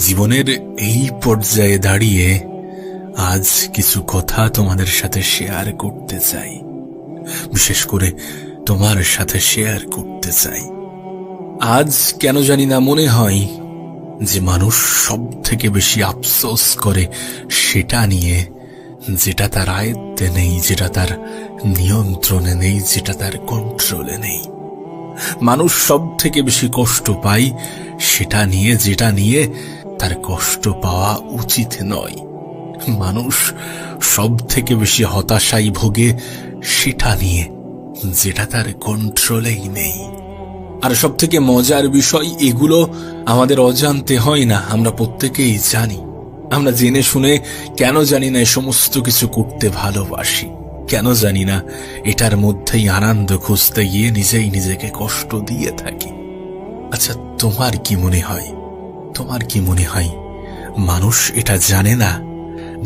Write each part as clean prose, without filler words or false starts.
জীবনের এই পর্যায়ে দাঁড়িয়ে আজ কিছু কথা তোমাদের সাথে শেয়ার করতে চাই, বিশেষ করে তোমার সাথে শেয়ার করতে চাই। আজ কেন জানি না মনে হয় যে মানুষ সব থেকে বেশি আফসোস করে সেটা নিয়ে যেটা তার আয়ত্তে নেই, যেটা তার নিয়ন্ত্রণে নেই, যেটা তার কন্ট্রোলে নেই। মানুষ সব থেকে বেশি কষ্ট পায় সেটা নিয়ে যেটা নিয়ে তার কষ্ট পাওয়া উচিত নয়। মানুষ সব থেকে বেশি হতাশায় ভোগে সেটা নিয়ে যেটা তার কন্ট্রোলেই নেই। আর সব থেকে মজার বিষয়, এগুলো আমাদের অজান্তে হয় না, আমরা প্রত্যেকেই জানি। আমরা জেনে শুনে কেন জানি না সমস্ত কিছু করতে ভালোবাসি, কেন জানি না এটার মধ্যেই আনন্দ খুঁজতে গিয়ে নিজেই নিজেকে কষ্ট দিয়ে থাকি। আচ্ছা, তোমার কি মনে হয়, মানুষ এটা জানে না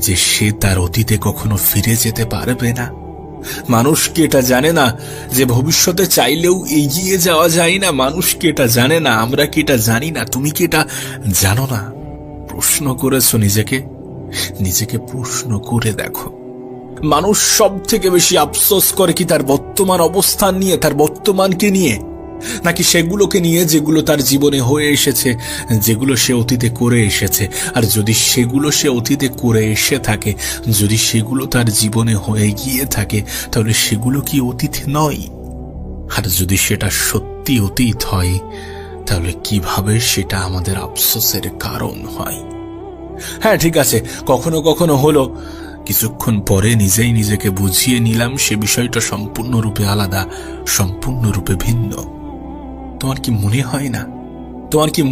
যে সে তার অতীতে কখনো ফিরে যেতে পারবে না? মানুষ কি এটা জানে না যে ভবিষ্যতে চাইলেও এগিয়ে যাওয়া যায় না? মানুষ কি এটা জানে না? আমরা কি এটা জানি না? তুমি কি এটা জানো না? প্রশ্ন করেছো নিজেকে প্রশ্ন করে দেখো। মানুষ সব থেকে বেশি আফসোস করে কি তার বর্তমান অবস্থান নিয়ে, তার বর্তমানকে নিয়ে, নাকি সেগুলোকে নিয়ে যেগুলো তার জীবনে হয়ে এসেছে, যেগুলো সে অতীতে করে এসেছে? আর যদি সেগুলো সে অতীতে করে এসে থাকে, যদি সেগুলো তার জীবনে হয়ে গিয়ে থাকে, তাহলে সেগুলো কি অতীত নয়? আর যদি সেটা সত্যি অতীত হয়, তাহলে কিভাবে সেটা আমাদের আফসোসের কারণ হয়? হ্যাঁ, ঠিক আছে, কখনো কখনো হলো, কিছুক্ষণ পরে নিজেই নিজেকে বুঝিয়ে নিলাম সে বিষয়টা সম্পূর্ণরূপে আলাদা, সম্পূর্ণরূপে ভিন্ন। তোমার কি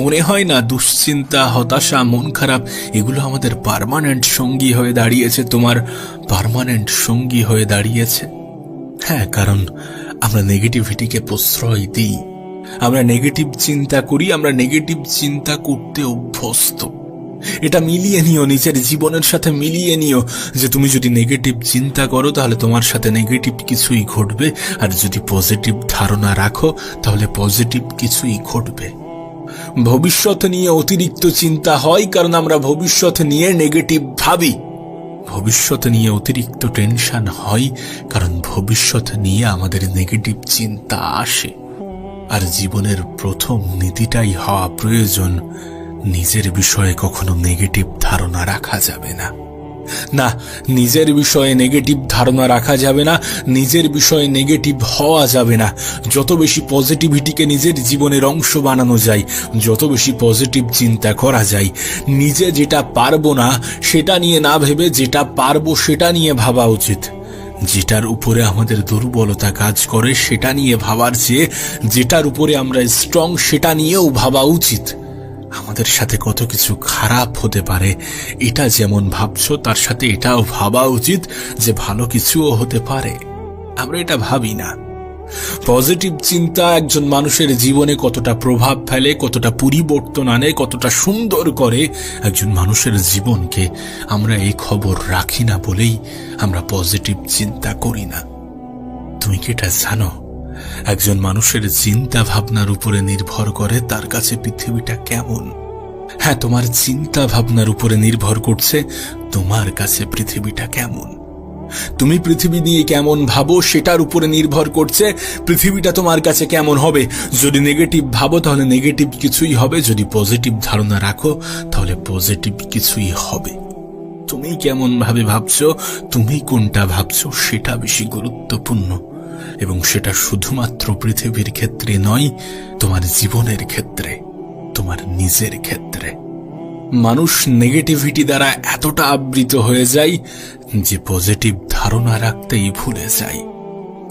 মনে হয় না দুশ্চিন্তা, হতাশা, মন খারাপ এগুলো আমাদের পার্মানেন্ট সঙ্গী হয়ে দাঁড়িয়েছে? তোমার পার্মানেন্ট সঙ্গী হয়ে দাঁড়িয়েছে। হ্যাঁ, কারণ আমরা নেগেটিভিটিকে প্রশ্রয় দিই, আমরা নেগেটিভ চিন্তা করি, আমরা নেগেটিভ চিন্তা করতে অভ্যস্ত। এটা মিলিয়ে নিও, নিজের জীবনের সাথে মিলিয়ে নিও যে তুমি যদি নেগেটিভ চিন্তা করো তাহলে তোমার সাথে নেগেটিভ কিছুই ঘটবে, আর যদি পজিটিভ ধারণা রাখো তাহলে পজিটিভ কিছুই ঘটবে। ভবিষ্যৎ নিয়ে অতিরিক্ত চিন্তা হয় কারণ আমরা ভবিষ্যৎ নিয়ে নেগেটিভ ভাবি। ভবিষ্যৎ নিয়ে অতিরিক্ত টেনশন হয় কারণ ভবিষ্যৎ নিয়ে আমাদের নেগেটিভ চিন্তা আসে। আর জীবনের প্রথম নীতিটাই হওয়া প্রয়োজন, নিজের বিষয়ে কখনো নেগেটিভ ধারণা রাখা যাবে না। না, নিজের বিষয়ে নেগেটিভ ধারণা রাখা যাবে না, নিজের বিষয়ে নেগেটিভ হওয়া যাবে না। যত বেশি পজিটিভিটিকে নিজের জীবনের অংশ বানানো যায়, যত বেশি পজিটিভ চিন্তা করা যায়, নিজে যেটা পারবো না সেটা নিয়ে না ভেবে যেটা পারবো সেটা নিয়ে ভাবা উচিত। যেটার উপরে আমাদের দুর্বলতা কাজ করে সেটা নিয়ে ভাবার চেয়ে যেটার উপরে আমরা স্ট্রং সেটা নিয়েও ভাবা উচিত। আমাদের সাথে কত কিছু খারাপ হতে পারে, এটা যেমন ভাবছো তার সাথে এটাও ভাবা উচিত যে ভালো কিছুও হতে পারে। আমরা এটা ভাবি না। পজিটিভ চিন্তা একজন মানুষের জীবনে কতটা প্রভাব ফেলে, কতটা পরিবর্তন আনে, কতটা সুন্দর করে একজন মানুষের জীবনকে, আমরা এই খবর রাখি না বলেই আমরা পজিটিভ চিন্তা করি না। তুমি কি এটা জানো? একজন মানুষের চিন্তা ভাবনার উপরে নির্ভর করে তার কাছে পৃথিবীটা কেমন। হ্যাঁ, তোমার চিন্তা ভাবনার উপরে নির্ভর করছে তোমার কাছে পৃথিবীটা কেমন। তুমি পৃথিবী নিয়ে কেমন ভাবো সেটার উপরে নির্ভর করছে পৃথিবীটা তোমার কাছে কেমন হবে। যদি নেগেটিভ ভাবো তাহলে নেগেটিভ কিছুই হবে, যদি পজিটিভ ধারণা রাখো তাহলে পজিটিভ কিছুই হবে। তুমি কেমন ভাবে ভাবছো, তুমি কোনটা ভাবছো সেটা বেশি গুরুত্বপূর্ণ, এবং সেটা শুধুমাত্র পৃথিবীর ক্ষেত্রে নয়, তোমার জীবনের ক্ষেত্রে, তোমার নিজের ক্ষেত্রে। মানুষ নেগেটিভিটি দ্বারা এতটা আবৃত হয়ে যায় যে পজিটিভ ধারণা রাখতেই ভুলে যায়,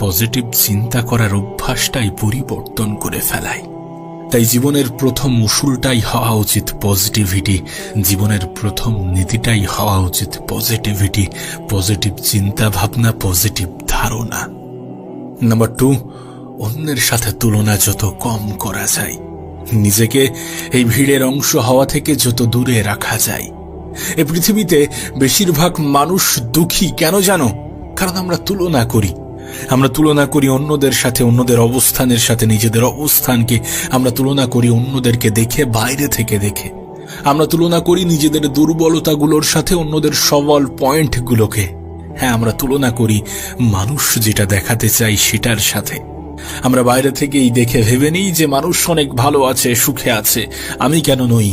পজিটিভ চিন্তা করার অভ্যাসটাই পরিবর্তন করে ফেলায়। তাই জীবনের প্রথম উসুলটাই হওয়া উচিত পজিটিভিটি, জীবনের প্রথম নীতিটাই হওয়া উচিত পজিটিভিটি, পজিটিভ চিন্তা ভাবনা, পজিটিভ ধারণা। নাম্বার 2, অন্যের সাথে তুলনা যত কম করা যায়, নিজেকে এই ভিড়ের অংশ হওয়া থেকে যত দূরে রাখা যায়। এই পৃথিবীতে বেশিরভাগ মানুষ দুঃখী কেন জানো? কারণ আমরা তুলনা করি অন্যদের সাথে, অন্যদের অবস্থানের সাথে নিজেদের অবস্থানকে আমরা তুলনা করি অন্যদেরকে দেখে, বাইরে থেকে দেখে। আমরা তুলনা করি নিজেদের দুর্বলতাগুলোর সাথে অন্যদের সবল পয়েন্টগুলোকে। হ্যাঁ, আমরা তুলনা করি মানুষ যেটা দেখাতে চাই সেটার সাথে। আমরা বাইরে থেকেই দেখে ভেবে নিই যে মানুষ অনেক ভালো আছে, সুখে আছে, আমি কেন নই?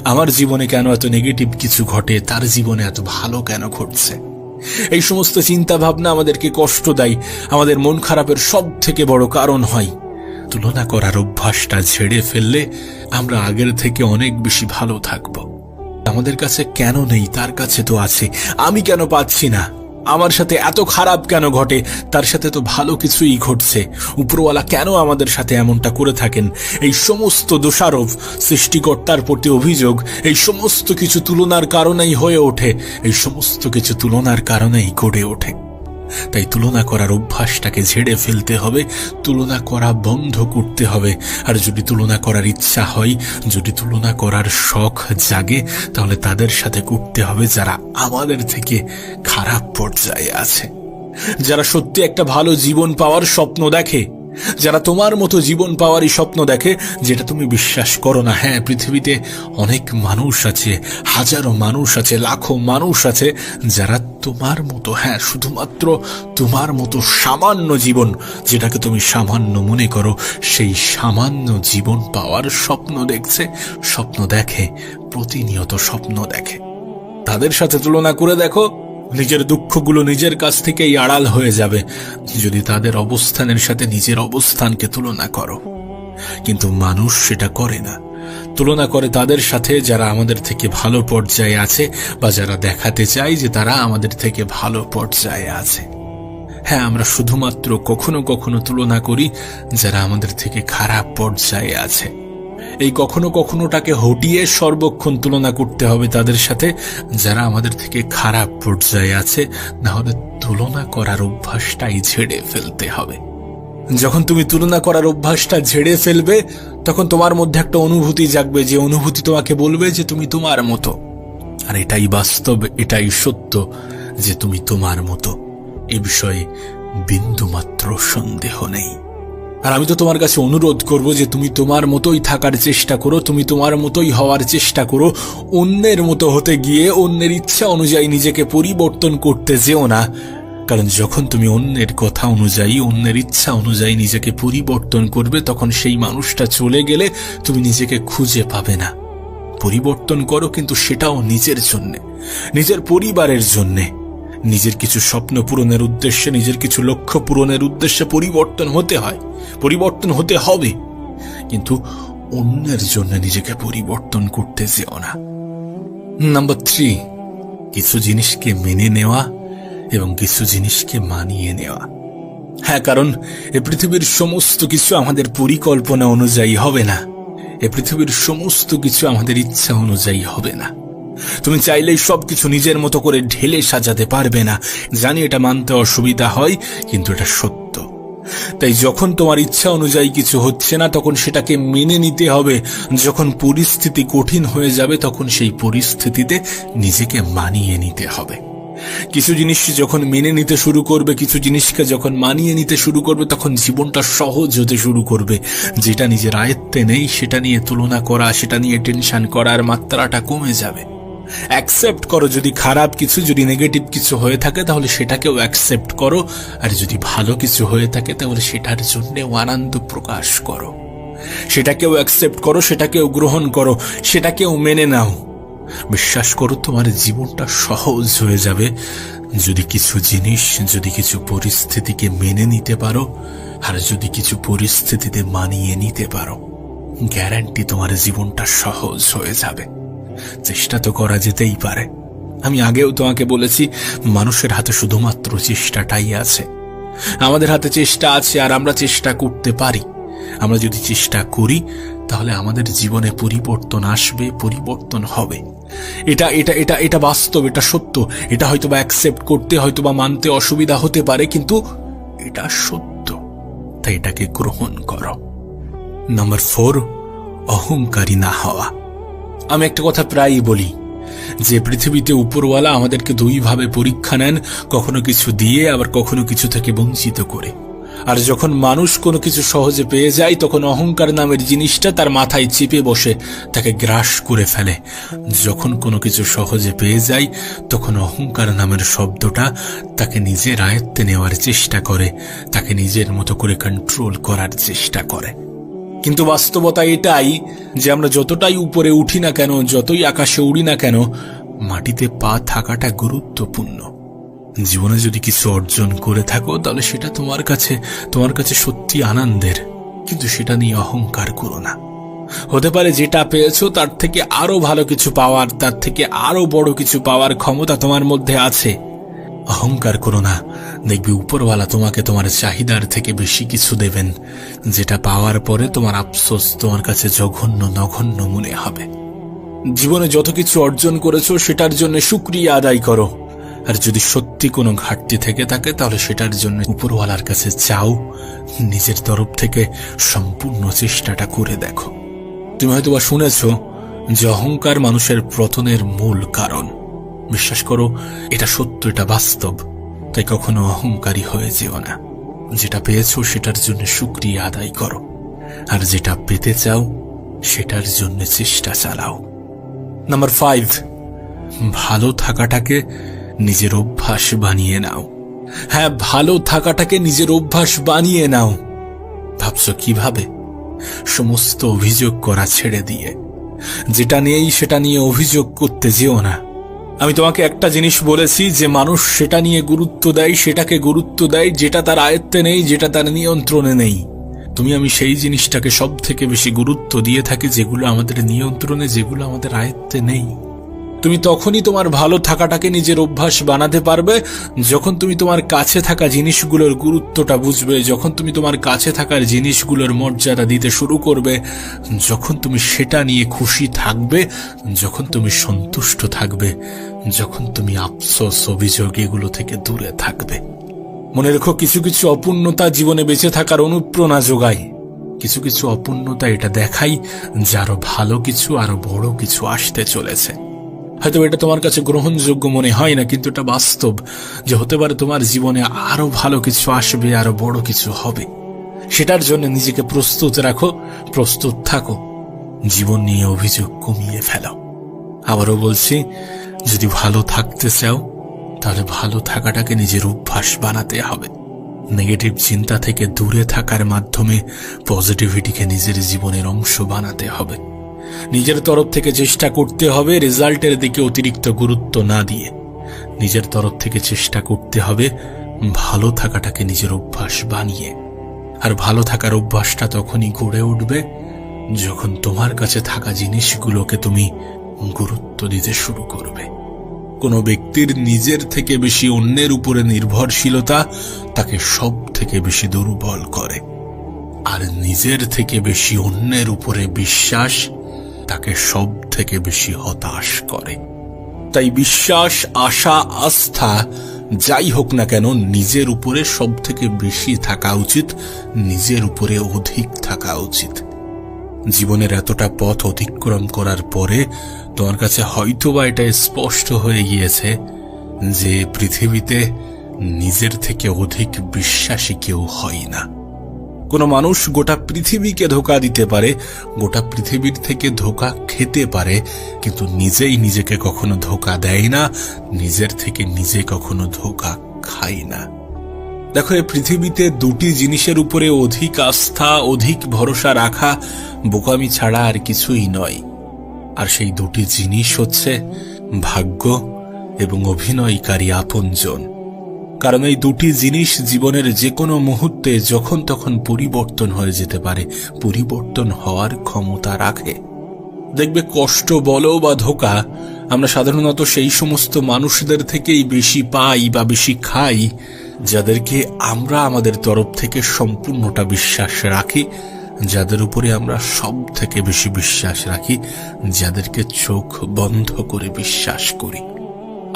আমার জীবনে কেন এত নেগেটিভ কিছু ঘটে, তার জীবনে এত ভালো কেন ঘটছে? এই সমস্ত চিন্তা ভাবনা আমাদেরকে কষ্ট দেয়, আমাদের মন খারাপের সব থেকে বড় কারণ হয়। তুলনা করার অভ্যাসটা ঝেড়ে ফেললে আমরা আগের থেকে অনেক বেশি ভালো থাকব। আমাদের কাছে কেন নেই, তার কাছে তো আছে। আমি কেন পাচ্ছি না? আমার সাথে এত খারাপ কেন ঘটে, তার সাথে তো ভালো কিছুই ঘটছে। উপরওয়ালা কেন আমাদের সাথে এমনটা করে থাকেন? এই সমস্ত দোষারোপ, সৃষ্টিকর্তার প্রতি অভিযোগ, এই সমস্ত কিছু তুলনার কারণেই হয়ে ওঠে, এই সমস্ত কিছু তুলনার কারণেই গড়ে ওঠে। তাই তুলনা করার অভ্যাসটাকে ঝেড়ে ফেলতে হবে, তুলনা করা বন্ধ করতে হবে। আর যদি তুলনা করার ইচ্ছা হয়, যদি তুলনা করার শখ জাগে, তাহলে তাদের সাথে করতে হবে যারা আমাদের থেকে খারাপ পর্যায়ে আছে, যারা সত্যি একটা ভালো জীবন পাওয়ার স্বপ্ন দেখে, যারা তোমার মতো জীবন পাওয়ারই স্বপ্ন দেখে, যেটা তুমি বিশ্বাস করো না। হ্যাঁ, পৃথিবীতে অনেক মানুষ আছে, হাজারো মানুষ আছে, লাখো মানুষ আছে যারা তোমার মতো, হ্যাঁ শুধুমাত্র তোমার মতো সামান্য জীবন, যেটাকে তুমি সামান্য মনে করো, সেই সামান্য জীবন পাওয়ার স্বপ্ন দেখছে, স্বপ্ন দেখে, প্রতিনিয়ত স্বপ্ন দেখে। তাদের সাথে তুলনা করে দেখো, নিজের দুঃখগুলো নিজের কাছ থেকেই আড়াল হয়ে যাবে যদি তাদের অবস্থানের সাথে নিজের অবস্থানকে তুলনা করো। কিন্তু মানুষ সেটা করে না, তুলনা করে তাদের সাথে যারা আমাদের থেকে ভালো পর্যায়ে আছে, বা যারা দেখাতে চায় যে তারা আমাদের থেকে ভালো পর্যায়ে আছে। হ্যাঁ, আমরা শুধুমাত্র কখনো কখনো তুলনা করি যারা আমাদের থেকে খারাপ পর্যায়ে আছে। এই কখনো কখনোটাকে হটিয়ে সর্বক্ষণ তুলনা করতে হবে তাদের সাথে যারা আমাদের থেকে খারাপ পর্যায়ে আছে, না হলে তুলনা করার অভ্যাসটাই ঝেড়ে ফেলতে হবে। যখন তুমি তুলনা করার অভ্যাসটা ঝেড়ে ফেলবে, তখন তোমার মধ্যে একটা অনুভূতি জাগবে, যে অনুভূতি তোমাকে বলবে যে তুমি তোমার মতো। আর এটাই বাস্তব, এটাই সত্য যে তুমি তোমার মতো। এ বিষয়ে বিন্দুমাত্র সন্দেহ নেই। আর আমি তো তোমার কাছে অনুরোধ করব যে তুমি তোমার মতোই থাকার চেষ্টা করো, তুমি তোমার মতোই হওয়ার চেষ্টা করো। অন্যের মতো হতে গিয়ে অন্যের ইচ্ছা অনুযায়ী নিজেকে পরিবর্তন করতে যেও না। কারণ যখন তুমি অন্যের কথা অনুযায়ী, অন্যের ইচ্ছা অনুযায়ী নিজেকে পরিবর্তন করবে, তখন সেই মানুষটা চলে গেলে তুমি নিজেকে খুঁজে পাবে না। পরিবর্তন করো, কিন্তু সেটাও নিজের জন্যে, নিজের পরিবারের জন্যে, নিজের কিছু স্বপ্ন পূরণের উদ্দেশ্যে, নিজের কিছু লক্ষ্য পূরণের উদ্দেশ্যে পরিবর্তন হতে হয়, পরিবর্তন হতে হবে। কিন্তু অন্যের জন্য নিজেকে পরিবর্তন করতে যেও না। নাম্বার 3, কিছু জিনিসকে মেনে নেওয়া এবং কিছু জিনিসকে মানিয়ে নেওয়া। হ্যাঁ, কারণ এ পৃথিবীর সমস্ত কিছু আমাদের পরিকল্পনা অনুযায়ী হবে না, এ পৃথিবীর সমস্ত কিছু আমাদের ইচ্ছা অনুযায়ী হবে না। তুমি চাইলেই সবকিছু নিজের মতো করে ঢেলে সাজাতে পারবে না। জানি এটা মানতে অসুবিধা হয়, কিন্তু এটা সত্য। তাই যখন তোমার ইচ্ছা অনুযায়ী কিছু হচ্ছে না, তখন সেটাকে মেনে নিতে হবে। যখন পরিস্থিতি কঠিন হয়ে যাবে, তখন সেই পরিস্থিতিতে নিজেকে মানিয়ে নিতে হবে। কিছু জিনিস যখন মেনে নিতে শুরু করবে, কিছু জিনিসকে যখন মানিয়ে নিতে শুরু করবে, তখন জীবনটা সহজ হতে শুরু করবে। যেটা নিজের আয়ত্তে নেই, সেটা নিয়ে তুলনা করা, সেটা নিয়ে টেনশন করার মাত্রাটা কমে যাবে। অ্যাকসেপ্ট করো, যদি খারাপ কিছু, যদি নেগেটিভ কিছু হয়ে থাকে, তাহলে সেটাকেও অ্যাকসেপ্ট করো। আর যদি ভালো কিছু হয়ে থাকে, তাহলে সেটার জন্যেও আনন্দ প্রকাশ করো। সেটাকেও অ্যাকসেপ্ট করো, সেটাকেও গ্রহণ করো, সেটাকেও মেনে নাও। বিশ্বাস করো, তোমার জীবনটা সহজ হয়ে যাবে যদি কিছু জিনিস, যদি কিছু পরিস্থিতিকে মেনে নিতে পারো, আর যদি কিছু পরিস্থিতিতে মানিয়ে নিতে পারো। গ্যারান্টি তোমার জীবনটা সহজ হয়ে যাবে। চেষ্টা তো করা যেতেই পারে। আমি আগেও তোমাকে বলেছি, মানুষের হাতে শুধুমাত্র চেষ্টাটাই আছে। আমাদের হাতে চেষ্টা আছে, আর আমরা চেষ্টা করতে পারি। আমরা যদি চেষ্টা করি, তাহলে আমাদের জীবনে পরিবর্তন আসবে, পরিবর্তন হবে। এটা এটা এটা এটা বাস্তব, এটা সত্য। এটা হয়তোবা অ্যাকসেপ্ট করতে, হয়তোবা মানতে অসুবিধা হতে পারে, কিন্তু এটা সত্য। তাই এটাকে গ্রহণ করো। নাম্বার 4, অহংকারী না হওয়া। আমি একটা কথা প্রায়ই বলি যে পৃথিবীতে উপরওয়ালা আমাদেরকে দুইভাবে পরীক্ষা নেন, কখনো কিছু দিয়ে, আবার কখনো কিছু থেকে বঞ্চিত করে। আর যখন মানুষ কোনো কিছু সহজে পেয়ে যায় তখন অহংকার নামের জিনিসটা তার মাথায় চেপে বসে তাকে গ্রাস করে ফেলে। যখন কোনো কিছু সহজে পেয়ে যায় তখন অহংকার নামের শব্দটা তাকে নিজের আয়ত্তে নেওয়ার চেষ্টা করে, তাকে নিজের মতো করে কন্ট্রোল করার চেষ্টা করে। কিন্তু বাস্তবতা এটাই যে আমরা যতটাই উপরে উঠি না কেন, যতই আকাশে উড়ি না কেন, মাটিতে পা থাকাটা গুরুত্বপূর্ণ। জীবনে যদি কিছু অর্জন করে থাকো তাহলে সেটা তোমার কাছে সত্যি আনন্দের, কিন্তু সেটা নিয়ে অহংকার করো না। হতে পারে যেটা পেয়েছো তার থেকে আরো ভালো কিছু পাওয়ার, তার থেকে আরো বড় কিছু পাওয়ার ক্ষমতা তোমার মধ্যে আছে। অহংকার করো না, দেখবি উপরওয়ালা তোমাকে তোমার চাহিদার থেকে বেশি কিছু দেবেন, যেটা পাওয়ার পরে তোমার আফসোস তোমার কাছে জঘন্য নগণ্য মনে হবে। জীবনে যত কিছু অর্জন করেছো সেটার জন্য শুকরিয়া আদায় করো, আর যদি সত্যি কোনো ঘাটতি থেকে থাকে তাহলে সেটার জন্য উপরওয়ালার কাছে চাও, নিজের তরফ থেকে সম্পূর্ণ চেষ্টাটা করে দেখো। তুমি হয়তোবা শুনেছো যে অহংকার মানুষের পতনের মূল কারণ। বিশ্বাস করো, এটা সত্য, এটা বাস্তব। তাই কখনো অহংকারী হয়ে যেও না। যেটা পেয়েছো সেটার জন্য শুকরিয়া আদায় করো, আর যেটা পেতে চাও সেটার জন্য চেষ্টা চালাও। নাম্বার 5, ভালো থাকাটাকে নিজের অভ্যাস বানিয়ে নাও। হ্যাঁ, ভালো থাকাটাকে নিজের অভ্যাস বানিয়ে নাও। ভাবছো কিভাবে? সমস্ত অভিযোগ করা ছেড়ে দিয়ে, যেটা নেই সেটা নিয়ে অভিযোগ করতে যেও না। আমি তোমাকে একটা জিনিস বলেছি যে মানুষ সেটা নিয়ে গুরুত্ব দেয়, সেটাকে গুরুত্ব দেয় যেটা তার আয়ত্তে নেই, যেটা তার নিয়ন্ত্রণে নেই। আমি সেই জিনিসটাকে সব থেকে বেশি গুরুত্ব দিয়ে থাকি যেগুলো আমাদের নিয়ন্ত্রণে, যেগুলো আমাদের আয়ত্তে নেই। তুমি তখনই তোমার ভালো থাকাটাকে নিজের অভ্যাস বানাতে পারবে যখন তুমি তোমার কাছে থাকা জিনিসগুলোর গুরুত্বটা বুঝবে, যখন তুমি তোমার কাছে থাকার জিনিসগুলোর মর্যাদা দিতে শুরু করবে, যখন তুমি সেটা নিয়ে খুশি থাকবে, যখন তুমি সন্তুষ্ট থাকবে, যখন তুমি আফসোস অভিযোগ এগুলো থেকে দূরে থাকবে। মনে রেখো, কিছু কিছু অপূর্ণতা জীবনে বেঁচে থাকার অনুপ্রেরণা যোগায়। কিছু কিছু অপূর্ণতা এটা দেখাই যে আরো ভালো কিছু, আরো বড় কিছু আসতে চলেছে। হয়তো এটা তোমার কাছে গ্রহণযোগ্য মনে হয় না, কিন্তু এটা বাস্তব যে হতে পারে তোমার জীবনে আরো ভালো কিছু আসবে, আরো বড় কিছু হবে। সেটার জন্য নিজেকে প্রস্তুত রাখো, প্রস্তুত থাকো। জীবন নিয়ে অভিযোগ কমিয়ে ফেলো। আবারও বলছি, যদি ভালো থাকতে চাও তাহলে ভালো থাকাটাকে নিজের অভ্যাস বানাতে হবে। নেগেটিভ চিন্তা থেকে দূরে থাকার মাধ্যমে পজিটিভিটিকে নিজের জীবনের অংশ বানাতে হবে। নিজের তরফ থেকে চেষ্টা করতে হবে রেজাল্টের দিকে অতিরিক্ত গুরুত্ব না দিয়ে। নিজের তরফ থেকে চেষ্টা করতে হবে ভালো থাকাটাকে নিজের অভ্যাস বানিয়ে। আর ভালো থাকার অভ্যাসটা তখনই গড়ে উঠবে যখন তোমার কাছে থাকা জিনিসগুলোকে তুমি গুরুত্ব দিতে শুরু করবে। কোনো ব্যক্তির নিজের থেকে বেশি অন্যের উপরে নির্ভরশীলতা তাকে সব থেকে বেশি দুর্বল করে, আর নিজের থেকে বেশি অন্যের উপরে বিশ্বাস তাকে সব থেকে বেশি হতাশ করে। তাই বিশ্বাস, আশা, আস্থা যাই হোক না কেন, নিজের উপরে সব থেকে বেশি থাকা উচিত, নিজের উপরে অধিক থাকা উচিত। জীবনের এতটা পথ অতিক্রম করার পরে তোমার কাছে হয়তোবা এটা স্পষ্ট হয়ে গিয়েছে যে পৃথিবীতে নিজের থেকে অধিক বিশ্বাসী কেউ হয় না। কোনো মানুষ গোটা পৃথিবীকে ধোঁকা দিতে পারে, গোটা পৃথিবীর থেকে ধোঁকা খেতে পারে, কিন্তু নিজেই নিজেকে কখনো ধোঁকা দেয় না, নিজের থেকে নিজে কখনো ধোঁকা খায় না। দেখো, এই পৃথিবীতে দুটি জিনিসের উপরে অধিক আস্থা, অধিক ভরসা রাখা বোকামি ছাড়া আর কিছুই নয়। আর সেই দুটি জিনিস হচ্ছে ভাগ্য এবং অভিনয়কারী আপনজন। কারণ এই দুটি জিনিস জীবনের যে কোনো মুহূর্তে যখন তখন পরিবর্তন হয়ে যেতে পারে, পরিবর্তন হওয়ার ক্ষমতা রাখে। দেখবে, কষ্ট বলো বা ধোঁকা আমরা সাধারণত সেই সমস্ত মানুষদের থেকেই বেশি পাই বা বেশি খাই যাদেরকে আমরা আমাদের তরফ থেকে সম্পূর্ণটা বিশ্বাস রাখি, যাদের উপরে আমরা সব থেকে বেশি বিশ্বাস রাখি, যাদেরকে চোখ বন্ধ করে বিশ্বাস করি।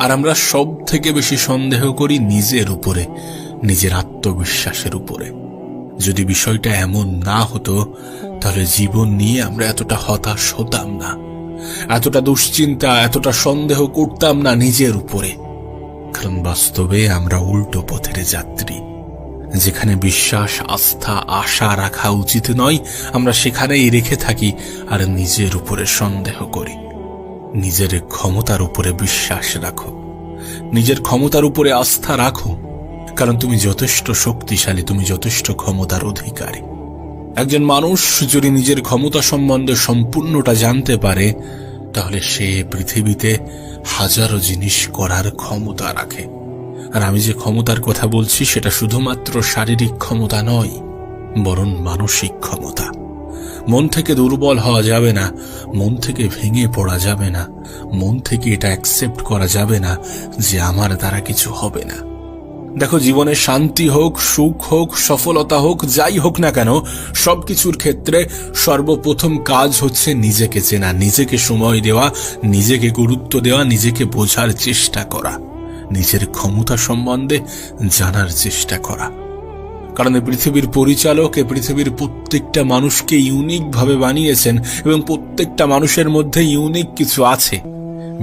আর আমরা সব থেকে বেশি সন্দেহ করি নিজের উপরে, নিজের আত্মবিশ্বাসের উপরে। যদি বিষয়টা এমন না হতো তাহলে জীবন নিয়ে আমরা এতটা হতাশ হতাম না, এতটা দুশ্চিন্তা, এতটা সন্দেহ করতাম না নিজের উপরে। কারণ বাস্তবে আমরা উল্টো পথের যাত্রী। যেখানে বিশ্বাস, আস্থা, আশা রাখা উচিত নয়, আমরা সেখানেই রেখে থাকি আর নিজের উপরে সন্দেহ করি। নিজের ক্ষমতার উপরে বিশ্বাস রাখো, নিজের ক্ষমতার উপরে আস্থা রাখো, কারণ তুমি যথেষ্ট শক্তিশালী, তুমি যথেষ্ট ক্ষমতার অধিকারী। একজন মানুষ যদি নিজের ক্ষমতা সম্বন্ধে সম্পূর্ণটা জানতে পারে, তাহলে সে পৃথিবীতে হাজারো জিনিস করার ক্ষমতা রাখে। আর আমি যে ক্ষমতার কথা বলছি সেটা শুধুমাত্র শারীরিক ক্ষমতা নয়, বরং মানসিক ক্ষমতা। মন থেকে দুর্বল হওয়া যাবে না, মন থেকে ভেঙে পড়া যাবে না, মন থেকে এটা অ্যাকসেপ্ট করা যাবে না যে আমার দ্বারা কিছু হবে না। দেখো, জীবনে শান্তি হোক, সুখ হোক, সফলতা হোক, যাই হোক না কেন, সবকিছুর ক্ষেত্রে সর্বপ্রথম কাজ হচ্ছে নিজেকে চেনা, নিজেকে সময় দেওয়া, নিজেকে গুরুত্ব দেওয়া, নিজেকে বোঝার চেষ্টা করা, নিজের ক্ষমতা সম্বন্ধে জানার চেষ্টা করা। কারণ এই পৃথিবীর পরিচালক এই পৃথিবীর প্রত্যেকটা মানুষকে ইউনিক ভাবে বানিয়েছেন এবং প্রত্যেকটা মানুষের মধ্যে ইউনিক কিছু আছে,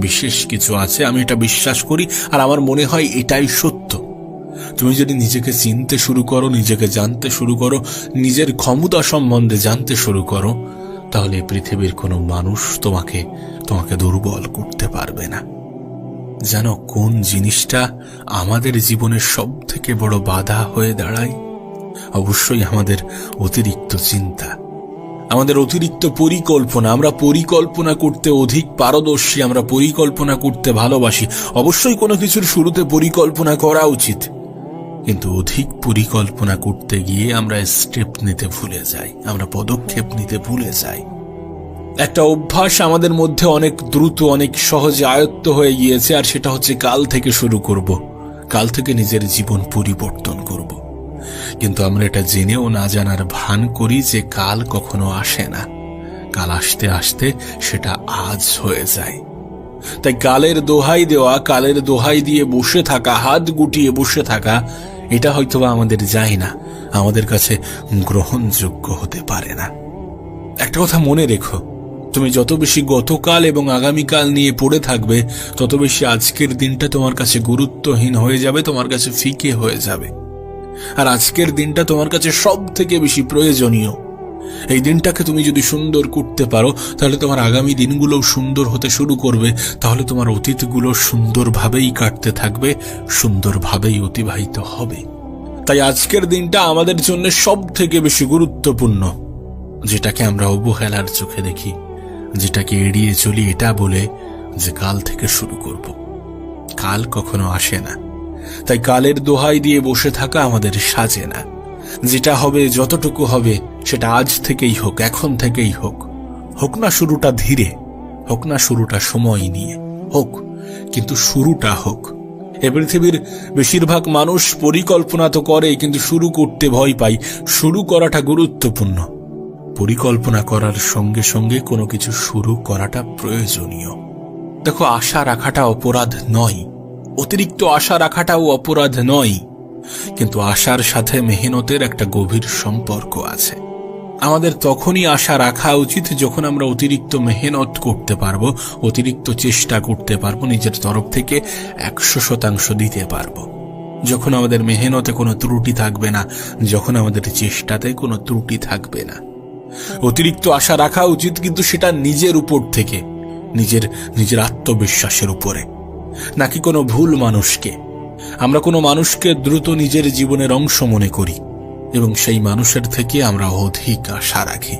বিশেষ কিছু আছে। আমি এটা বিশ্বাস করি আর আমার মনে হয় এটাই সত্য। তুমি যদি নিজেকে চিনতে শুরু করো, নিজেকে জানতে শুরু করো, নিজের ক্ষমতা সম্বন্ধে জানতে শুরু করো, তাহলে পৃথিবীর কোনো মানুষ তোমাকে দুর্বল করতে পারবে না। জানো কোন জিনিসটা আমাদের জীবনের সব থেকে বড় বাধা হয়ে দাঁড়ায়? অবশ্যই আমাদের অতিরিক্ত চিন্তা, আমাদের অতিরিক্ত পরিকল্পনা। আমরা পরিকল্পনা করতে অধিক পারদর্শী, আমরা পরিকল্পনা করতে ভালোবাসি। অবশ্যই কোনো কিছুর শুরুতে পরিকল্পনা করা উচিত, কিন্তু অধিক পরিকল্পনা করতে গিয়ে আমরা স্টেপ নিতে ভুলে যাই, আমরা পদক্ষেপ নিতে ভুলে যাই। একটা অভ্যাস আমাদের মধ্যে অনেক দ্রুত, অনেক সহজে আয়ত্ত হয়ে গিয়েছে, আর সেটা হচ্ছে কাল থেকে শুরু করব, কাল থেকে নিজের জীবন পরিবর্তন করব। কিন্তু আমরা এটা জেনেও না জানার ভান করি যে কাল কখনো আসে না, কাল আসতে আসতে সেটা আজ হয়ে যায়। তাই কালের দোহাই দেওয়া, কালের দোহাই দিয়ে বসে থাকা, হাত গুটিয়ে বসে থাকা, এটা হয়তোবা আমাদের যায় না, আমাদের কাছে গ্রহণযোগ্য হতে পারে না। একটা কথা মনে রেখো, তুমি যত বেশি গতকাল এবং আগামীকাল নিয়ে পড়ে থাকবে, তত বেশি আজকের দিনটা তোমার কাছে গুরুত্বহীন হয়ে যাবে, তোমার কাছে ফিকে হয়ে যাবে। আর আজকের দিনটা তোমার কাছে সব থেকে বেশি প্রয়োজনীয়। এই দিনটাকে তুমি যদি সুন্দর করতে পারো, তাহলে তোমার আগামী দিনগুলো সুন্দর হতে শুরু করবে, তাহলে তোমার অতীতগুলো সুন্দরভাবেই কাটতে থাকবে, সুন্দরভাবেই অতিবাহিত হবে। তাই আজকের দিনটা আমাদের জন্য সব থেকে বেশি গুরুত্বপূর্ণ। যেটাকে আমরা অবহেলার চোখে দেখি, যেটাকে এড়িয়ে চলি এটা বলে যে কাল থেকে শুরু করব। কাল কখনো আসে না, তাই কালের দোহাই দিয়ে বসে থাকা আমাদের সাজে না। যেটা হবে, যতটুকু হবে, সেটা আজ থেকেই হোক, এখন থেকেই হোক। হোক না শুরুটা ধীরে, হোক না শুরুটা সময় নিয়ে, হোক, কিন্তু শুরুটা হোক। এ পৃথিবীর বেশিরভাগ মানুষ পরিকল্পনা তো করে, কিন্তু শুরু করতে ভয় পায়। শুরু করাটা গুরুত্বপূর্ণ। পরিকল্পনা করার সঙ্গে সঙ্গে কোনো কিছু শুরু করাটা প্রয়োজনীয়। দেখো, আশা রাখাটা অপরাধ নয়, অতিরিক্ত আশা রাখাটাও অপরাধ নয়, কিন্তু আশার সাথে মেহনতের একটা গভীর সম্পর্ক আছে। আমাদের তখনই আশা রাখা উচিত যখন আমরা অতিরিক্ত মেহনত করতে পারবো, অতিরিক্ত চেষ্টা করতে পারবো, নিজের তরফ থেকে 100% দিতে পারবো। যখন আমাদের মেহনতে কোনো ত্রুটি থাকবে না, যখন আমাদের চেষ্টাতে কোনো ত্রুটি থাকবে না। অতিরিক্ত আশা রাখা উচিত, কিন্তু সেটা নিজের উপর থেকে, নিজের আত্মবিশ্বাসের উপরে, নাকি কোনো ভুল মানুষকে। আমরা কোনো মানুষকে দ্রুত নিজের জীবনের অংশ মনে করি এবং সেই মানুষের থেকে আমরা অধিক আশা রাখি,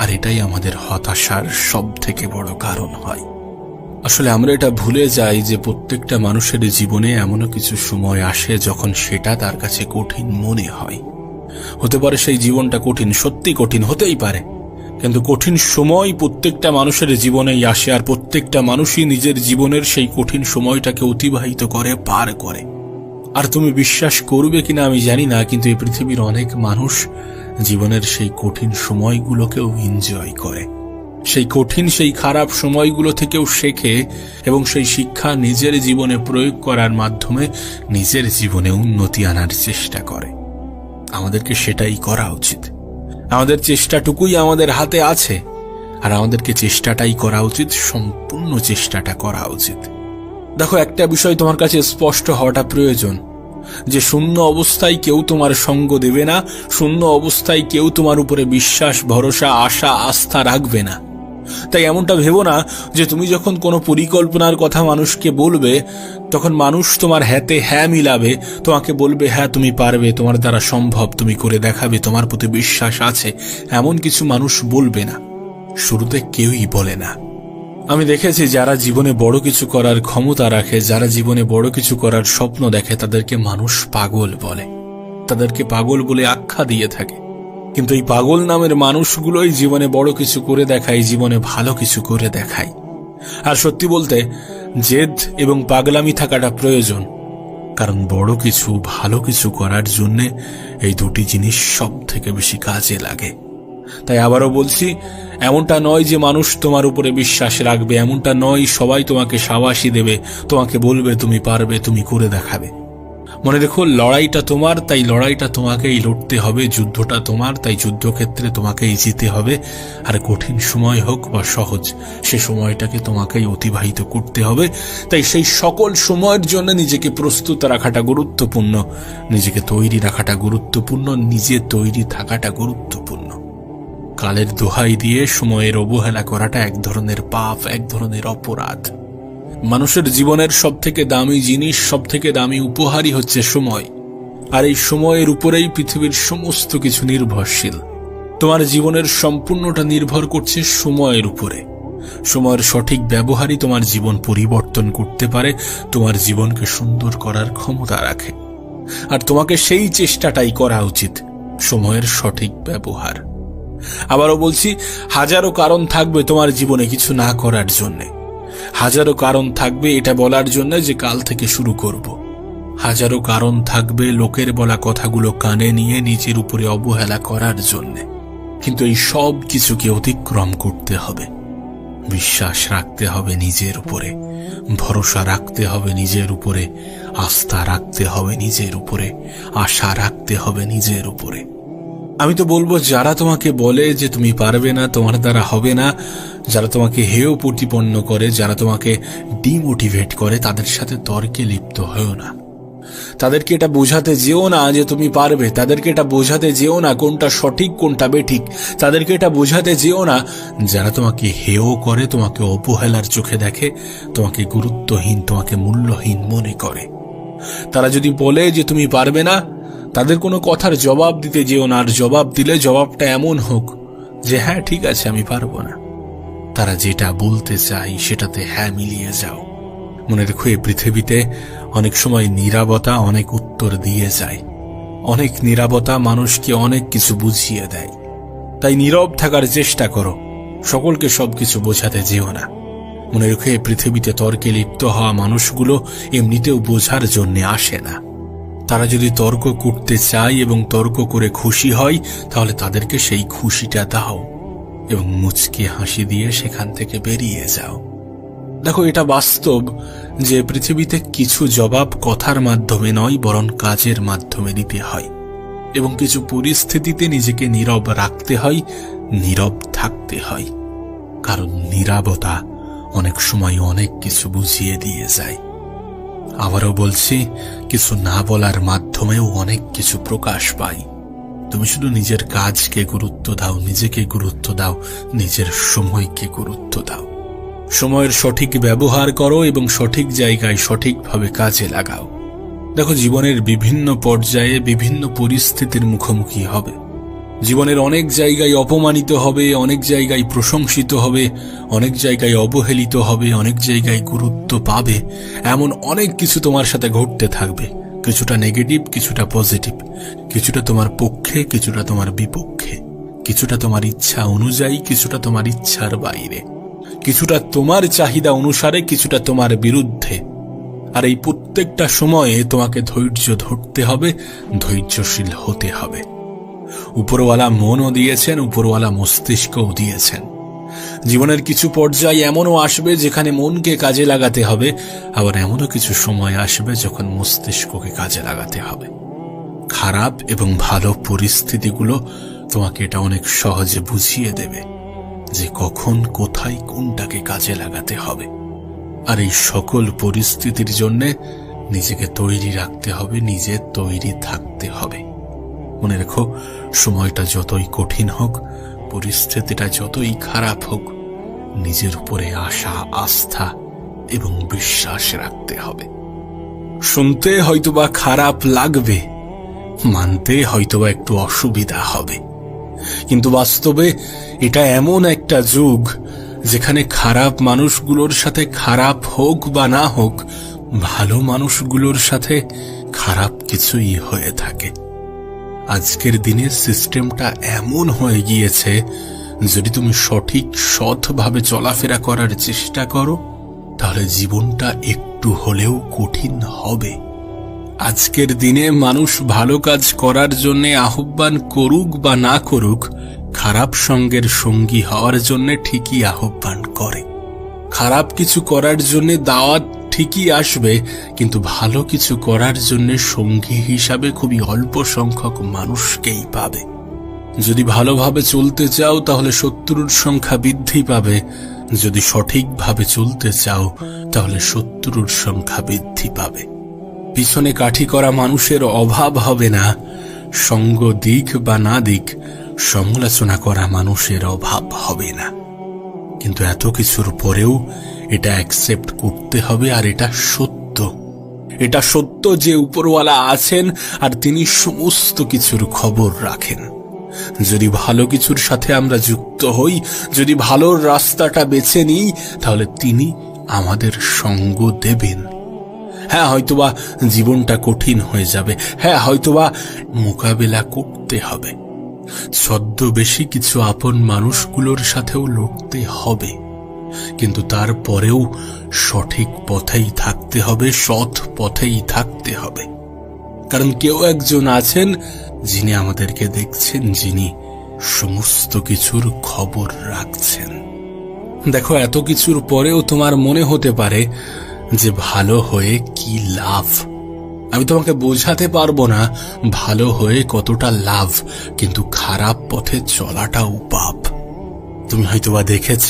আর এটাই আমাদের হতাশার সব থেকে বড় কারণ হয়। আসলে আমরা এটা ভুলে যাই যে প্রত্যেকটা মানুষের জীবনে এমনও কিছু সময় আসে যখন সেটা তার কাছে কঠিন মনে হয়। হতে পারে সেই জীবনটা কঠিন, সত্যি কঠিন হতেই পারে, কিন্তু কঠিন সময় প্রত্যেকটা মানুষের জীবনেই আসে, আর প্রত্যেকটা মানুষই নিজের জীবনের সেই কঠিন সময়টাকে অতিবাহিত করে, পার করে। আর তুমি বিশ্বাস করবে কিনা আমি জানি না, কিন্তু এই পৃথিবীর অনেক মানুষ জীবনের সেই কঠিন সময়গুলোকেও এনজয় করে, সেই কঠিন, সেই খারাপ সময়গুলো থেকেও শেখে এবং সেই শিক্ষা নিজের জীবনে প্রয়োগ করার মাধ্যমে নিজের জীবনে উন্নতি আনার চেষ্টা করে। আমাদেরকে সেটাই করা উচিত। আমাদের চেষ্টাটুকুই আমাদের হাতে আছে, আর আমাদেরকে চেষ্টাটাই করা উচিত, সম্পূর্ণ চেষ্টাটা করা উচিত। দেখো, একটা বিষয় তোমার কাছে স্পষ্ট হওয়াটা প্রয়োজন। যে শূন্য অবস্থায় কেউ তোমার সঙ্গ দেবে না, শূন্য অবস্থায় কেউ তোমার উপরে বিশ্বাস, ভরসা, আশা, আস্থা রাখবে না। তাই এমনটা ভেবো না যে তুমি যখন কোনো পরিকল্পনার কথা মানুষকে বলবে, তখন মানুষ তোমার হ্যাঁতে হ্যাঁ মিলাবে, তোমাকে বলবে হ্যাঁ তুমি পারবে, তোমার দ্বারা সম্ভব, তুমি করে দেখাবে, তোমার প্রতি বিশ্বাস আছে, এমন কিছু মানুষ বলবে না। শুরুতে কেউই বলে না। আমি দেখেছি যারা জীবনে বড় কিছু করার ক্ষমতা রাখে, যারা জীবনে বড় কিছু করার স্বপ্ন দেখে, তাদেরকে মানুষ পাগল বলে, তাদেরকে পাগল বলে আখ্যা দিয়ে থাকে। কিন্তু এই পাগল নামের মানুষগুলোই জীবনে বড় কিছু করে দেখায়, জীবনে ভালো কিছু করে দেখায়। আর সত্যি বলতে জেদ এবং পাগলামি থাকাটা প্রয়োজন, কারণ বড় কিছু, ভালো কিছু করার জন্য এই দুটি জিনিস সব থেকে বেশি কাজে লাগে। তাই আবারও বলছি, এমনটা নয় যে মানুষ তোমার উপরে বিশ্বাস রাখবে, এমনটা নয় সবাই তোমাকে শাবাশি দেবে, তোমাকে বলবে তুমি পারবে, তুমি করে দেখাবে। মনে রেখো, লড়াইটা তোমার, তাই লড়াইটা তোমাকেই লড়তে হবে, যুদ্ধটা তোমার, তাই যুদ্ধক্ষেত্রে তোমাকেই যেতে হবে। আর কঠিন সময় হোক বা সহজ, সে সময়টাকে তোমাকেই অতিবাহিত করতে হবে। তাই সেই সকল সময়ের জন্য নিজেকে প্রস্তুত রাখাটা গুরুত্বপূর্ণ, নিজেকে তৈরি রাখাটা গুরুত্বপূর্ণ, নিজে তৈরি থাকাটা গুরুত্বপূর্ণ। কালের দোহাই দিয়ে সময়ের অবহেলা করাটা এক ধরনের পাপ, এক ধরনের অপরাধ। মানুষের জীবনের সবথেকে দামি জিনিস, সবথেকে দামি উপহারই হচ্ছে সময়। আর এই সময়ের উপরেই পৃথিবীর সমস্ত কিছু নির্ভরশীল। তোমার জীবনের সম্পূর্ণটা নির্ভর করছে সময়ের উপরে। সময়ের সঠিক ব্যবহারই তোমার জীবন পরিবর্তন করতে পারে, তোমার জীবনকে সুন্দর করার ক্ষমতা রাখে। আর তোমাকে সেই চেষ্টাটাই করা উচিত, সময়ের সঠিক ব্যবহার। আবারও বলছি, হাজারো কারণ থাকবে তোমার জীবনে কিছু না করার জন্যে, হাজারো কারণ থাকবে এটা বলার জন্য যে কাল থেকে শুরু করব, হাজারো কারণ থাকবে লোকের বলা কথাগুলো কানে নিয়ে নিজের উপরে অবহেলা করার জন্য। কিন্তু এই সব কিছুকে অতিক্রম করতে হবে। বিশ্বাস রাখতে হবে নিজের উপরে, ভরসা রাখতে হবে নিজের উপরে, আস্থা রাখতে হবে নিজের উপরে, আশা রাখতে হবে নিজের উপরে। আমি তো বলবো, যারা তোমাকে বলে যে তুমি পারবে না, তোমার দ্বারা হবে না, যারা তোমাকে হেয় প্রতিপন্ন করে, যারা তোমাকে ডিমোটিভেট করে, তাদের সাথে তর্কে লিপ্ত হও না। তাদেরকে এটা বোঝাতে যেও না যে তুমি পারবে, তাদেরকে এটা বোঝাতে যেও না কোনটা সঠিক কোনটা বেঠিক, তাদেরকে এটা বোঝাতে যেও না। যারা তোমাকে হেয় করে, তোমাকে অবহেলার চোখে দেখে, তোমাকে গুরুত্বহীন, তোমাকে মূল্যহীন মনে করে, তারা যদি বলে যে তুমি পারবে না, তাদের কোনো কথার জবাব দিতে যেও না। আর জবাব দিলে জবাবটা এমন হোক যে হ্যাঁ ঠিক আছে আমি পারবো না। তারা যেটা বলতে চায় সেটাতে হ্যাঁ মিলিয়ে যাও। মনে রেখো, এই পৃথিবীতে অনেক সময় নীরবতা অনেক উত্তর দিয়ে যায়, অনেক নীরবতা মানুষকে অনেক কিছু বুঝিয়ে দেয়। তাই নীরব থাকার চেষ্টা করো, সকলকে সবকিছু বোঝাতে যেও না। মনে রেখো, এই পৃথিবীতে তর্কে লিপ্ত হওয়া মানুষগুলো এমনিতেও বোঝার জন্য আসে না। তারা যদি তর্ক করতে চায় এবং তর্ক করে খুশি হয়, তাহলে তাদেরকে সেই খুশিটা দাও এবং মুচকি হাসি দিয়ে সেখান থেকে বেরিয়ে যাও। দেখো, এটা বাস্তব যে পৃথিবীতে কিছু জবাব কথার মাধ্যমে নয়, বরং কাজের মাধ্যমে দিতে হয়, এবং কিছু পরিস্থিতিতে নিজেকে নীরব রাখতে হয়, নীরব থাকতে হয়। কারণ নীরবতা অনেক সময় অনেক কিছু বুঝিয়ে দিয়ে যায়। আবারও বলছি, কিছু না বলার মাধ্যমেও অনেক কিছু প্রকাশ পায়। তুমি শুধু নিজের কাজকে গুরুত্ব দাও, নিজেকে গুরুত্ব দাও, নিজের সময়কে গুরুত্ব দাও। সময়ের সঠিক ব্যবহার করো এবং সঠিক জায়গায় সঠিকভাবে কাজে লাগাও। দেখো, জীবনের বিভিন্ন পর্যায়ে বিভিন্ন পরিস্থিতির মুখোমুখি হবে। জীবনের অনেক জায়গায় অপমানিত হবে, অনেক জায়গায় প্রশংসিত হবে, অনেক জায়গায় অবহেলিত হবে, অনেক জায়গায় গুরুত্ব পাবে। এমন অনেক কিছু তোমার সাথে ঘটতে থাকবে, কিছুটা নেগেটিভ, কিছুটা পজিটিভ, কিছুটা তোমার পক্ষে, কিছুটা তোমার বিপক্ষে, কিছুটা তোমার ইচ্ছা অনুযায়ী, কিছুটা তোমার ইচ্ছার বাইরে, কিছুটা তোমার চাহিদা অনুসারে, কিছুটা তোমার বিরুদ্ধে। আর এই প্রত্যেকটা সময়ে তোমাকে ধৈর্য ধরতে হবে, ধৈর্যশীল হতে হবে। উপরওয়ালা মনও দিয়েছেন, উপরওয়ালা মস্তিষ্কও দিয়েছেন। জীবনের কিছু পর্যায় এমনও আসবে যেখানে মনকে কাজে লাগাতে হবে, আবার এমনও কিছু সময় আসবে যখন মস্তিষ্ককে কাজে লাগাতে হবে। খারাপ এবং ভালো পরিস্থিতিগুলো তোমাকে এটা অনেক সহজে বুঝিয়ে দেবে যে কখন কোথায় কোনটাকে কাজে লাগাতে হবে। আর এই সকল পরিস্থিতির জন্যে নিজেকে তৈরি রাখতে হবে, নিজে তৈরি থাকতে হবে। মনে রেখো, সময়টা যতই কঠিন হোক, পরিস্থিতিটা যতই খারাপ হোক, নিজের উপরে আশা, আস্থা এবং বিশ্বাস রাখতে হবে। শুনতে হয়তোবা খারাপ লাগবে, মানতে হয়তোবা একটু অসুবিধা হবে, কিন্তু বাস্তবে এটা এমন একটা যুগ যেখানে খারাপ মানুষগুলোর সাথে খারাপ হোক বা না হোক, ভালো মানুষগুলোর সাথে খারাপ কিছুই হয়ে থাকে। আজকের দিনে সিস্টেমটা এমন হয়ে গিয়েছে, যদি তুমি সঠিক সৎভাবে চলাফেরা করার চেষ্টা করো, তাহলে জীবনটা একটু হলেও কঠিন হবে। আজকের দিনে মানুষ ভালো কাজ করার জন্য আহ্বান করুক বা না করুক, খারাপ সঙ্গের সঙ্গী হওয়ার জন্য ঠিকই আহ্বান করে। খারাপ কিছু করার জন্য দাওয়াত ঠিকই আসবে, কিন্তু ভালো কিছু করার জন্য সঙ্গী হিসাবে খুবই অল্প সংখ্যক মানুষকেই পাবে। যদি ভালোভাবে চলতে চাও তাহলে শত্রুর সংখ্যা বৃদ্ধি পাবে, যদি সঠিকভাবে চলতে চাও তাহলে শত্রুর সংখ্যা বৃদ্ধি পাবে। পিছনে কাঠি করা মানুষের অভাব হবে না, সঙ্গ দিক বা না দিক, সমালোচনা করা মানুষের অভাব হবে না। কিন্তু এত কিছুর পরেও এটা অ্যাকসেপ্ট করতে হবে, আর এটা সত্য। এটা সত্য যে উপরওয়ালা আছেন আর তিনি সমস্ত কিছুর খবর রাখেন। যদি ভালো কিছুর সাথে আমরা যুক্ত হই, যদি ভালোর রাস্তাটা বেছে নিই, তাহলে তিনি আমাদের সঙ্গ দেবেন। হ্যাঁ, হয়তোবা জীবনটা কঠিন হয়ে যাবে, হ্যাঁ হয়তোবা মোকাবেলা করতে হবে, ছদ্মবেশী কিছু আপন মানুষগুলোর সাথেও লড়তে হবে, কিন্তু তারপরেও সঠিক পথেই থাকতে হবে, সৎ পথেই থাকতে হবে। কারণ কেউ একজন আছেন যিনি আমাদেরকে দেখছেন, যিনি সমস্ত কিছুর খবর রাখছেন। দেখো, এত কিছুর পরেও তোমার মনে হতে পারে যে ভালো হয়ে কি লাভ। আমি তোমাকে বোঝাতে পারবো না ভালো হয়ে কতটা লাভ, কিন্তু খারাপ পথে চলাটাও পাপ। তুমি হয়তোবা দেখেছ,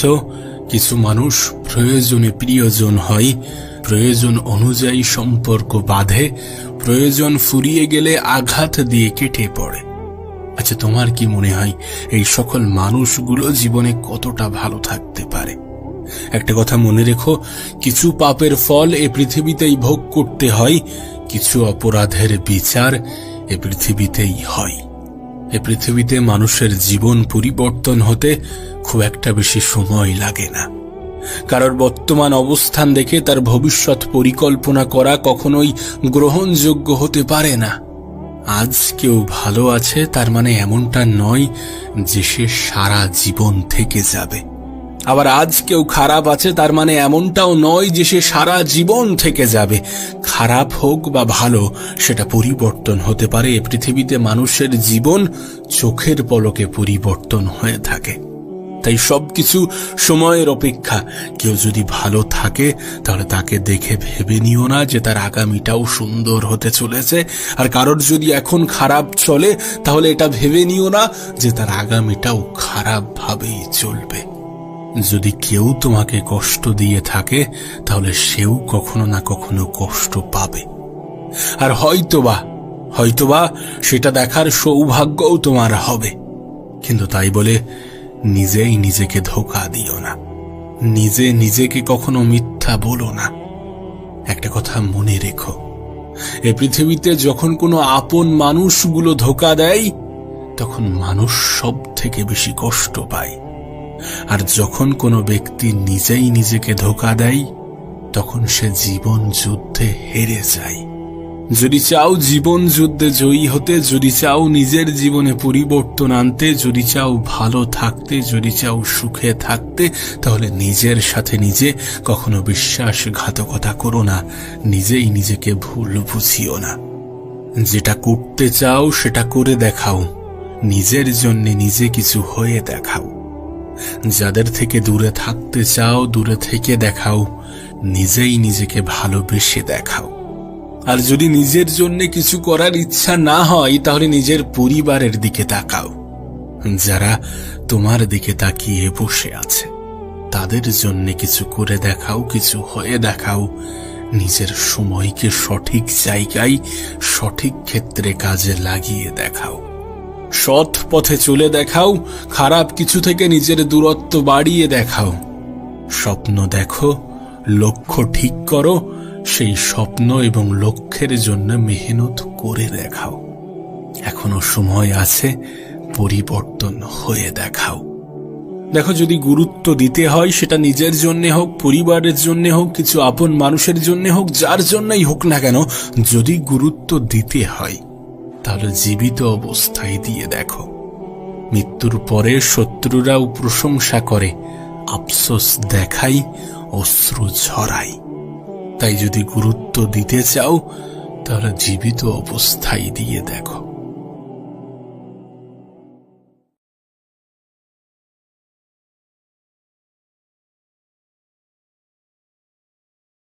কিছু মানুষ প্রয়োজনে প্রিয়জন হয়, প্রয়োজন অনুযায়ী সম্পর্ক বাঁধে, প্রয়োজন ফুরিয়ে গেলে আঘাত দিয়ে কেটে পড়ে। আচ্ছা, তোমার কি মনে হয় এই সকল মানুষগুলো জীবনে কতটা ভালো থাকতে পারে? একটা কথা মনে রেখো, কিছু পাপের ফল এ পৃথিবীতেই ভোগ করতে হয়, কিছু অপরাধের বিচার এ পৃথিবীতেই হয়। এ পৃথিবীতে মানুষের জীবন পরিবর্তন হতে খুব একটা বেশি সময় লাগে না। কারোর বর্তমান অবস্থান দেখে তার ভবিষ্যৎ পরিকল্পনা করা কখনোই গ্রহণযোগ্য হতে পারে না। আজ কেউ ভালো আছে তার মানে এমনটা নয় যে সে সারা জীবন থেকে যাবে। আবার আজ কেউ খারাপ আছে তার মানে এমনটাও নয় যে সে সারা জীবন থেকে যাবে। খারাপ হোক বা ভালো, সেটা পরিবর্তন হতে পারে। পৃথিবীতে মানুষের জীবন চোখের পলকে পরিবর্তন হয়ে থাকে। তাই সবকিছু সময়ের অপেক্ষা। কেউ যদি ভালো থাকে তাহলে তাকে দেখে ভেবে নিও না যে তার আগামীটাও সুন্দর হতে চলেছে, আর কারোর যদি এখন খারাপ চলে তাহলে এটা ভেবে নিও না যে তার আগামীটাও খারাপ ভাবেই চলবে। যদি কেউ তোমাকে কষ্ট দিয়ে থাকে তাহলে সেও কখনো না কখনো কষ্ট পাবে, আর হয়তোবা সেটা দেখার সৌভাগ্যও তোমার হবে। কিন্তু তাই বলে নিজেই নিজেকে ধোঁকা দিও না, নিজেকে কখনো মিথ্যা বলো না। একটা কথা মনে রেখো, এই পৃথিবীতে যখন কোনো আপন মানুষগুলো ধোঁকা দেয় তখন মানুষ সব থেকে বেশি কষ্ট পায়, আর যখন কোনো ব্যক্তি নিজেই নিজেকে ধোঁকা দেয় তখন সে জীবন যুদ্ধে হেরে যায়। যদি চাও জীবন যুদ্ধে জয়ী হতে, যদি চাও নিজের জীবনে পরিবর্তন আনতে, যদি চাও ভালো থাকতে, যদি চাও সুখে থাকতে, তাহলে নিজের সাথে নিজে কখনো বিশ্বাসঘাতকতা করো না, নিজেই নিজেকে ভুল বুঝিও না। যেটা করতে চাও সেটা করে দেখাও, নিজের জন্য নিজে কিছু হয়ে দেখাও। যাদের থেকে দূরে থাকতে চাও দূরে থেকে দেখাও, নিজেই নিজেকে ভালোবেসে দেখাও। আর যদি নিজের জন্য কিছু করার ইচ্ছা না হয় তাহলে নিজের পরিবারের দিকে তাকাও। যারা তোমার দিকে তাকিয়ে বসে আছে তাদের জন্য কিছু করে দেখাও, কিছু হয়ে দেখাও। নিজের সময়কে সঠিক জায়গায় সঠিক ক্ষেত্রে কাজে লাগিয়ে দেখাও। সৎ পথে চলে দেখাও, খারাপ কিছু থেকে নিজের দূরত্ব বাড়িয়ে দেখাও। স্বপ্ন দেখো, লক্ষ্য ঠিক করো, সেই স্বপ্ন এবং লক্ষ্যের জন্য মেহনত করে দেখাও। এখনো সময় আছে, পরিবর্তন হয়ে দেখাও। দেখো, যদি গুরুত্ব দিতে হয় সেটা নিজের জন্য হোক, পরিবারের জন্য হোক, কিছু আপন মানুষের জন্য হোক, যার জন্যই হোক না কেন, যদি গুরুত্ব দিতে হয় তাহলে জীবিত অবস্থায় দিয়ে দেখো। মৃত্যুর পরে শত্রুরাও প্রশংসা করে, আফসোস দেখাই, অশ্রু ঝরাই। তাই যদি গুরুত্ব দিতে চাও তাহলে জীবিত অবস্থায় দিয়ে দেখো।